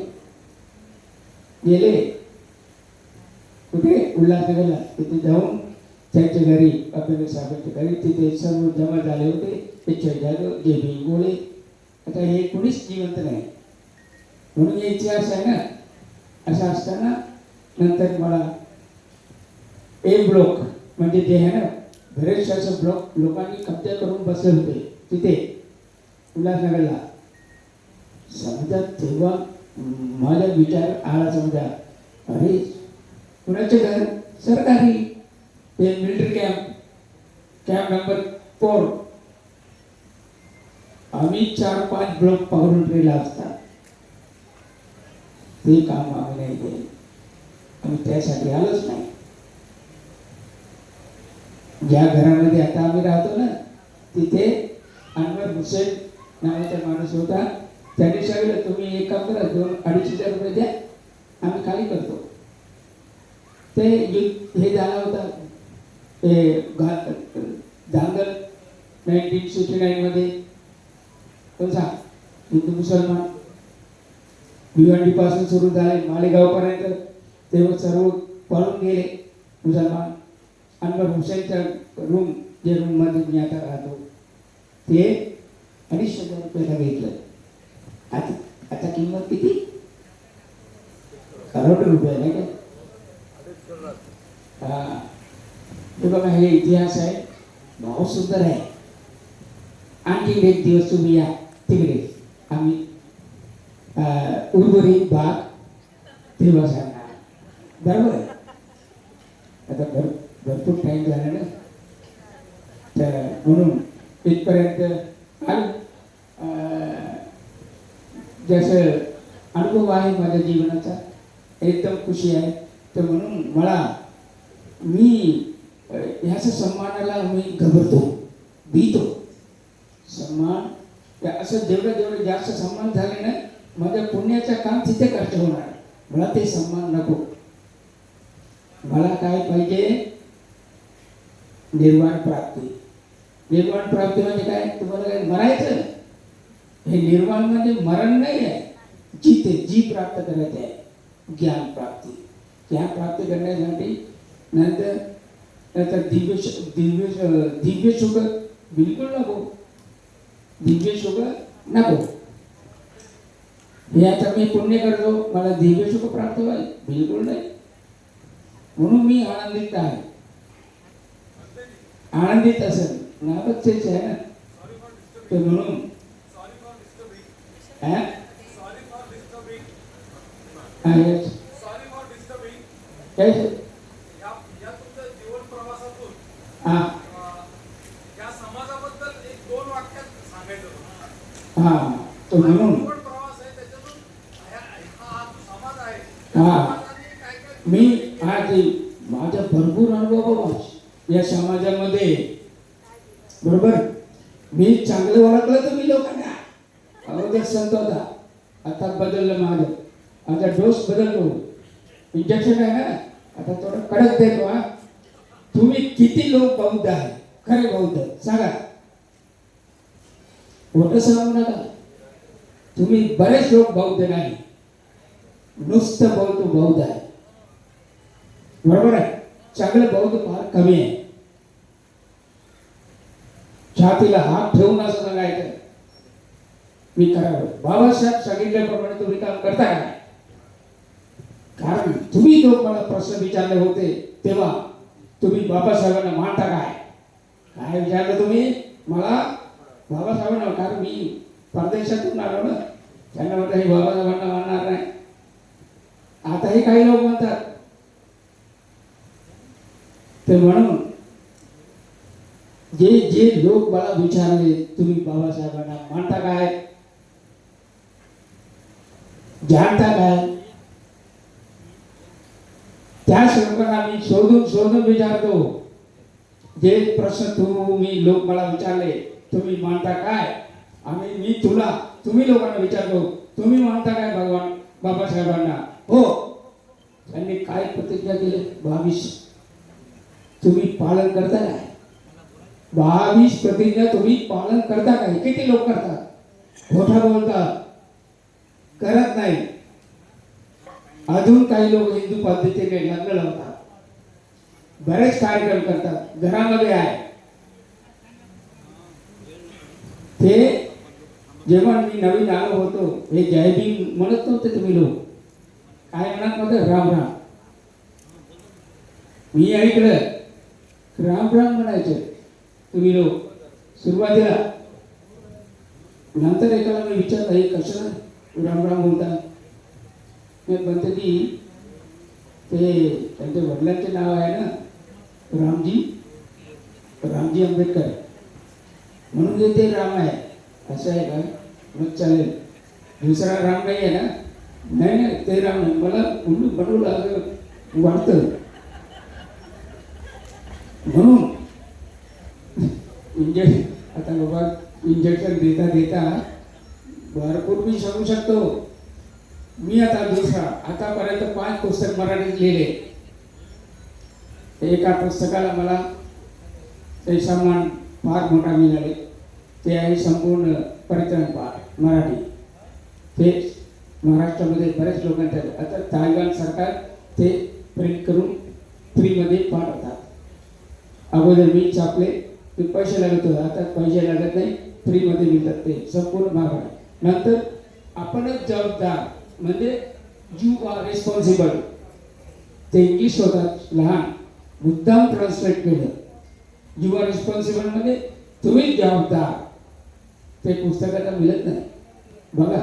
गेले. कुठे? उल्हासनगरला. तिथे जाऊन त्यांच्या घरी, अभ्यंकर साहेबांच्या घरी, तिथे सर्व जमा झाले होते. HR जाधव, JB गोळे. आता हे कुणीच जिवंत नाही, म्हणून हे इतिहास आहे ना. असं असताना नंतर मला A ब्लॉक, म्हणजे जे आहे ना, बरेचसे ब्लॉक लोकांनी कब्जा करून बसले होते तिथे उल्हासनगरला. समजा तेव्हा माझा विचार आला, समजा अरे कुणाचे घर? सरकारी. ते मिलिटरी कॅम्प नंबर 4. आम्ही 4-5 ब्लॉक पकडून ठेवला असता. ते काम आम्ही नाही केले, आम्ही त्यासाठी आलोच नाही. ज्या घरामध्ये आता आम्ही राहतो ना, तिथे अनवर हुसेन नावाचा माणूस होता. त्याने सांगितलं, तुम्ही एक काम करा, 2-2.5 रुपये द्या, आम्ही खाली करतो. ते हे झाला होता, ते धांगल 1969 मध्ये. कसा हिंदू मुसलमान भिवंडीपासून सुरू झाले मालेगावपर्यंत. तेव्हा सर्व पळून गेले मुसलमान. अनवर हुसेनच्या रूम, जे रूममध्ये मी आता राहतो, ते 2,500 रुपयाला घेतलं. आता किंमत किती? करोड रुपये, नाही का? हा, हे बघा, हे इतिहास आहे, बहुत सुंदर आहे. आणखी एक दिवस तुम्ही या तिकडे, आम्ही उर्वरित भाग तेव्हा सांगणार, बरोबर आहे. आता भरपूर टाईम झाला ना, तर म्हणून इथपर्यंत आलो. जसं अनुभव आहे माझ्या जीवनाचा, एकदम खुशी आहे. तर म्हणून मी ह्याच्या सन्मानाला मी घाबरतो, भीतो. सन्मान असं जेवढे जास्त सन्मान झाले ना, माझ्या पुण्याचं काम तिथे कष्ट होणार. मला ते सन्मान नको. मला काय पाहिजे? निर्वाण प्राप्ती. निर्वाण प्राप्ती म्हणजे काय? तुम्हाला काय मरायचं? हे निर्वाण म्हणजे मरण नाही आहे, जी प्राप्त करायचं आहे, ज्ञान प्राप्ती. ज्ञान प्राप्ती करण्यासाठी नंतर दिव्य सुख बिलकुल नको. दिव्य सुख नको. हे आता मी पुण्य करतो, मला दिव्य सुख प्राप्त व्हाय बिलकुल नाही. म्हणून मी आनंदित आहे. आनंदित असेल नावच तेच आहे ना. तर म्हणून तो म्हणून मी आज माझा भरपूर अनुभव या समाजामध्ये. बरोबर, मी चांगलं ओळखलं तुम्ही लोकांना. अगोदर संत होता, आता बदललं माझं. आता डोस बदलतो, इंजेक्शन आहे ना, आता थोडं कडक देतो. तुम्ही किती लोक बौद्ध आहे? खरे बौद्ध सांगा. खोटं सांगू नका. तुम्ही बरेच लोक बौद्ध नाही, नुसतं बौद्ध आहे. बरोबर आहे. चांगलं बौद्ध फार कमी आहे. छातीला हात ठेवून असं सांगायचं मी करावं. बाबासाहेब सांगितल्याप्रमाणे तुम्ही काम करता काय? कारण तुम्ही लोक मला प्रश्न विचारले होते तेव्हा तुम्ही बाबासाहेबांना मानता काय? काय विचारलं तुम्ही मला? बाबासाहेबांना. कारण मी परदेशातून आलो ना, त्यांना म्हणतात हे बाबासाहेबांना मानणार नाही. आताही काही लोक म्हणतात. तर म्हणून जे लोक मला विचारले तुम्ही बाबासाहेबांना मानता काय, जाणता काय, त्या लोकांना मी शोधून विचारतो. जे प्रश्न तुम्ही लोक मला विचारले तुम्ही मानता काय, आणि मी तुम्ही लोकांना विचारतो तुम्ही मानता काय भगवान बाबासाहेबांना? हो. त्यांनी काय प्रतिज्ञा केली? 22. तुम्ही पालन करता काय? 22 प्रतिज्ञा तुम्ही पालन करता काय? किती लोक करतात? खोटा बोलतात, करत नाही. अजून काही लोक हिंदू पद्धतीने लग्न लावतात, बरेच कार्यक्रम करतात, घरामध्ये आहे. ते जेव्हा मी नवीन आलो होतो हे जय भीम म्हणत नव्हते तुम्ही लोक. काय म्हणत नव्हते? राम राम. मी ऐकलं राम राम म्हणायचे तुम्ही लोक सुरुवातीला. नंतर एकाला मी विचारलं हे कशाला राम राम बोलता? मी म्हणते की ते त्यांच्या वडिलांचे नाव आहे ना रामजी आंबेडकर, म्हणून ते राम आहे. असं आहे का? मग चालेल. दुसरा राम नाही आहे ना? नाही ते राम नाही. मला उल्लू बनवलं वाटतं. म्हणून आता बाबा इंजेक्शन देता भरपूर मी सांगू शकतो. मी आता आतापर्यंत 5 पुस्तक मराठीत लिहिले. एका पुस्तकाला मला ते सन्मान फार मोठा मिळाले. ते आहे संपूर्ण परित्राण पाठ मराठी. ते महाराष्ट्रामध्ये बरेच लोकांच्या आता तालिबान सरकार ते प्रिंट करून फ्रीमध्ये पाठवतात. अगोदर मी छापले, ते पैसे लागत होते, आता पैसे लागत नाही, फ्रीमध्ये मिळतात ते संपूर्ण महाराष्ट्र. नंतर आपणच जबाबदार, म्हणजे यू आर रिस्पॉन्सिबल. ते इंग्लिश होतात लहान, मुद्दाम ट्रान्सलेट केलं. यू आर रिस्पॉन्सिबल म्हणजे तुम्ही जबाबदार. ते पुस्तकाला मिळत नाही बघा.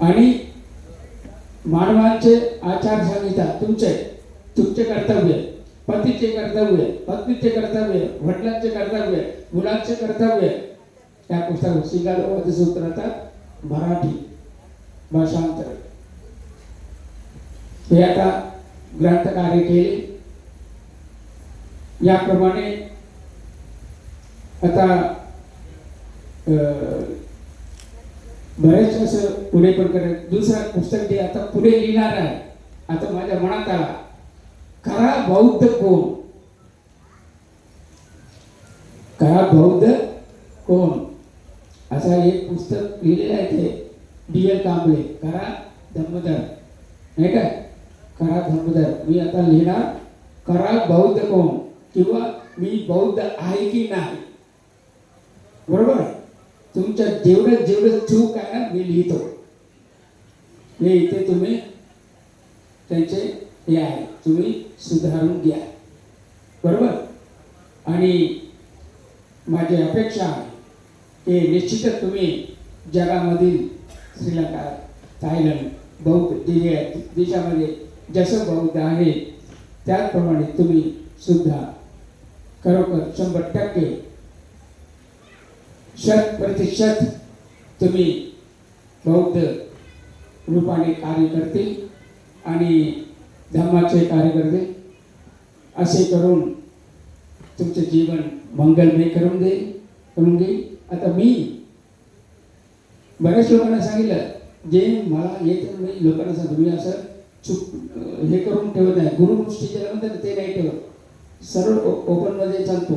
आणि मानवाचे आचारसंहिता, तुमचे कर्तव्य, पतीचे कर्तव्य, पत्नीचे कर्तव्य, वडिलांचे कर्तव्य, मुलांचे कर्तव्य, त्या पुस्तकात सिंगारवादी सूत्राचा मराठी भाषांतर हे आता ग्रंथकार्य केले. याप्रमाणे आता बरेच असं पुढे पण करत दुसरा पुस्तक जे आता पुढे लिहिणार आहे, आता माझ्या मनात आला, खरा बौद्ध कोण, खरा बौद्ध कोण, असा एक पुस्तक लिहिलेलं आहे ते D.L. कांबळे, खरा धम्मधर, नाही काय, खरा धम्मधर. मी आता लिहिणार खरा बौद्ध कोण, किंवा मी बौद्ध आहे की नाही. बरोबर आहे, तुमच्या जेवढं चूक आहे ना मी लिहितो, हे इथे तुम्ही त्यांचे हे आहे, तुम्ही सुधारून घ्या. बरोबर. आणि माझी अपेक्षा आहे की निश्चितच तुम्ही जगामधील श्रीलंका, थायलंड, बौद्ध देशामध्ये जसं बौद्ध आहे त्याचप्रमाणे तुम्ही सुद्धा खरोखर 100% 100% तुम्ही बौद्ध रूपाने कार्य करतील आणि धम्माचे कार्य करतील. असे करून तुमचे जीवन मंगलमय करून देईल. आता मी बऱ्याच लोकांना सांगितलं, जे मला येतं मी लोकांना सांगतो, मी असं चूक हे करून ठेवत नाही. गुरुगोष्ठी ज्याला म्हणतात ते नाही ठेवत, सरळ ओपनमध्ये चालतो.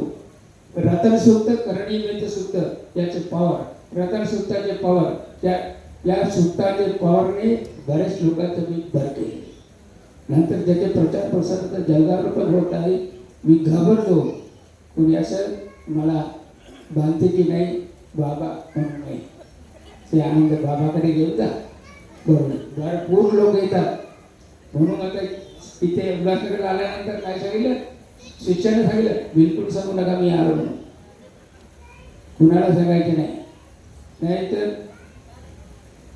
रतन सूक्त, करणी मिळते सूक्त, याचे पॉवर, रतन सूक्ताचे पॉवर, या सूक्ताचे पॉवरने बऱ्याच लोकांचं मी भर केले. नंतर त्याचे प्रचार प्रसार जगावर पण होत आहे. मी घाबरतो कोणी असं मला बांधते की नाही बाबा म्हणून नाही, ते आनंद बाबाकडे घेऊन जा. बरोबर, भरपूर लोक येतात. म्हणून आता इथे उल्हासनगरला आल्यानंतर काय सांगितलं, शिक्षण सांगितलं, बिलकुल सांगू नका मी आलो म्हणून, कुणाला सांगायचे नाही. नाहीतर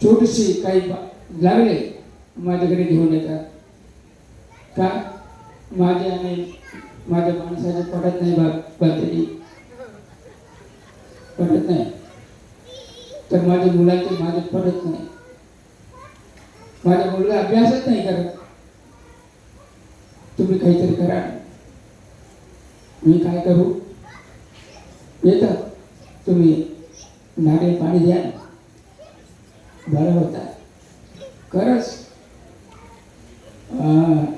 छोटीशी काही लागले माझ्याकडे घेऊन येतात का, माझे आणि माझ्या माणसाचे पडत नाही बातरी पडत नाही, तर माझ्या मुलांचे माझे पडत नाही. माझा मुलगा अभ्यासच नाही करत, तुम्ही काहीतरी करा. मी काय करू, येतात तुम्ही नारळ पाणी द्या, बरं होता. खरंच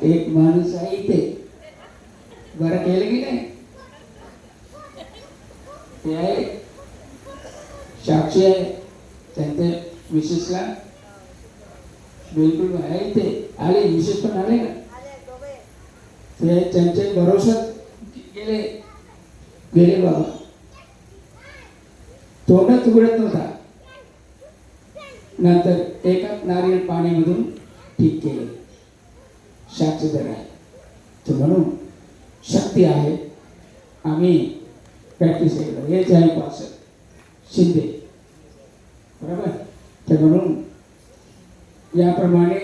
एक माणूस आहे इथे, बरं केलं की नाही, ते आहे साक्षी आहे, त्यांचे मिसेसला बिलकुल आहे इथे आले, मिसेस पण आले ना, ते त्यांचे भरोशात गेले बाबा. तोंडात उघडत नव्हता, नंतर एका नारळ पाणीमधून ठीक केले. साक्षीदार आहे तो, म्हणून शक्ती आहे. आम्ही प्रॅक्टिस केलं, हेच आहे पास शिंदे, बरोबर. तर म्हणून याप्रमाणे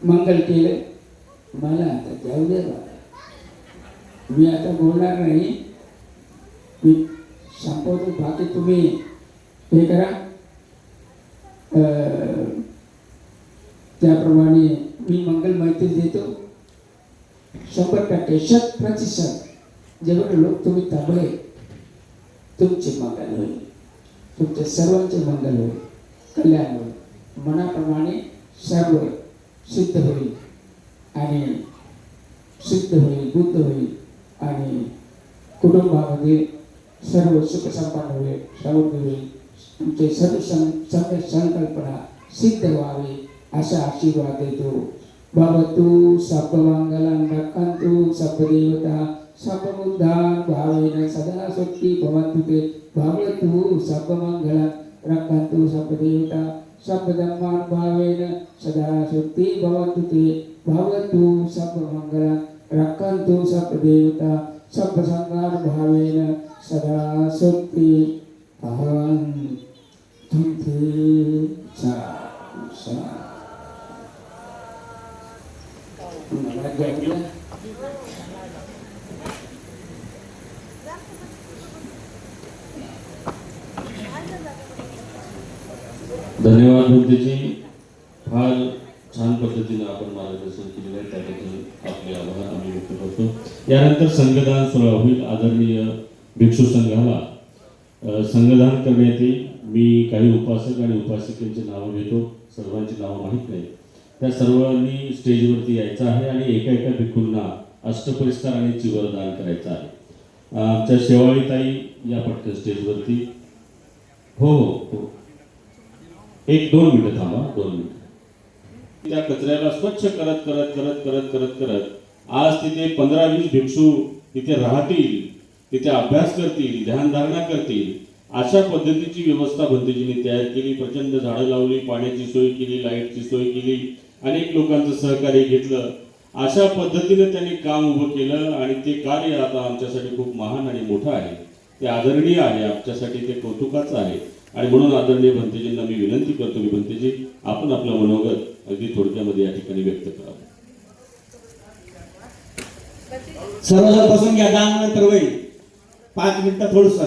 मंगल केलं. मला आता जाऊ दे बाबा, मी आता बोलणार नाही, मी संपवतो. बाकी तुम्ही हे करा, त्याप्रमाणे मी मंगल माहिती देतो. 100% 100% जेवढे लोक तुम्ही थांबले, तुमचे मंगल होईल, तुमच्या सर्वांचे मंगल होईल, कल्याण होईल. मनाप्रमाणे सर्व सिद्ध होईल आणि सिद्ध होईल, बुद्ध होईल आणि कुटुंबामध्ये सर्व सुख संपन्न होईल, समृद्धी होईल. तुमचे सर्व संकल्पना सिद्ध व्हावे असा आशीर्वाद देतो. भवतु सर्वमंगलं रक्षन्तु सर्वदेवता सर्वबुद्धान् भावेन सदा सुखी भवन्तु ते. भवतु सर्वमंगलं रक्षन्तु सर्वदेवता सर्वधर्मान् भावेन सदा सुखी भवन्तु ते. भवतु सर्वमंगलं रक्षन्तु सर्वदेवता सर्वसंगान् भावेन सदा सुखी भवन्तु ते. धन्यवाद मूर्तीजी, फार छान पद्धतीने आपण मार्गदर्शन केलेलं आहे, त्याबद्दल आपले आभार आम्ही व्यक्त करतो. यानंतर संघदान सोहळा होईल. आदरणीय भिक्षू संघाला संघदान करण्यात येईल. मी काही उपासक आणि उपासिकेंची नावं घेतो, सर्वांची नावं माहीत नाही. त्या सर्वांनी स्टेजवरती यायचं आहे आणि एका एका भिक्खूंना अष्टपरिस्कार आणि चिवरदान करायचं आहे. आमच्या शेवाळीताई या पटकन स्टेजवरती. हो हो हो, 1-2 मिनिटं थांबा, 2 मिनिटं. त्या कचऱ्याला स्वच्छ करत करत करत करत करत करत आज तिथे 15-20 भिक्षू तिथे राहतील, तिथे अभ्यास करतील, ध्यानधारणा करतील, अशा पद्धतीची व्यवस्था भंतेजींनी तयार केली. प्रचंड झाडं लावली, पाण्याची सोय केली, लाईटची सोय केली, अनेक लोकांचं सहकार्य घेतलं. अशा पद्धतीने त्यांनी काम उभं केलं आणि ते कार्य आता आमच्यासाठी खूप महान आणि मोठं आहे. ते आदरणीय आहे, आमच्यासाठी ते कौतुकाचं आहे. आणि म्हणून आदरणीय भंतेजींना मी विनंती करतो की भंतेजी, आपण आपलं मनोगत अगदी थोडक्यामध्ये या ठिकाणी व्यक्त करावं. सर्वजण बसून घ्या, 10 नंतर होईल. 5 मिनिटं थोडंसं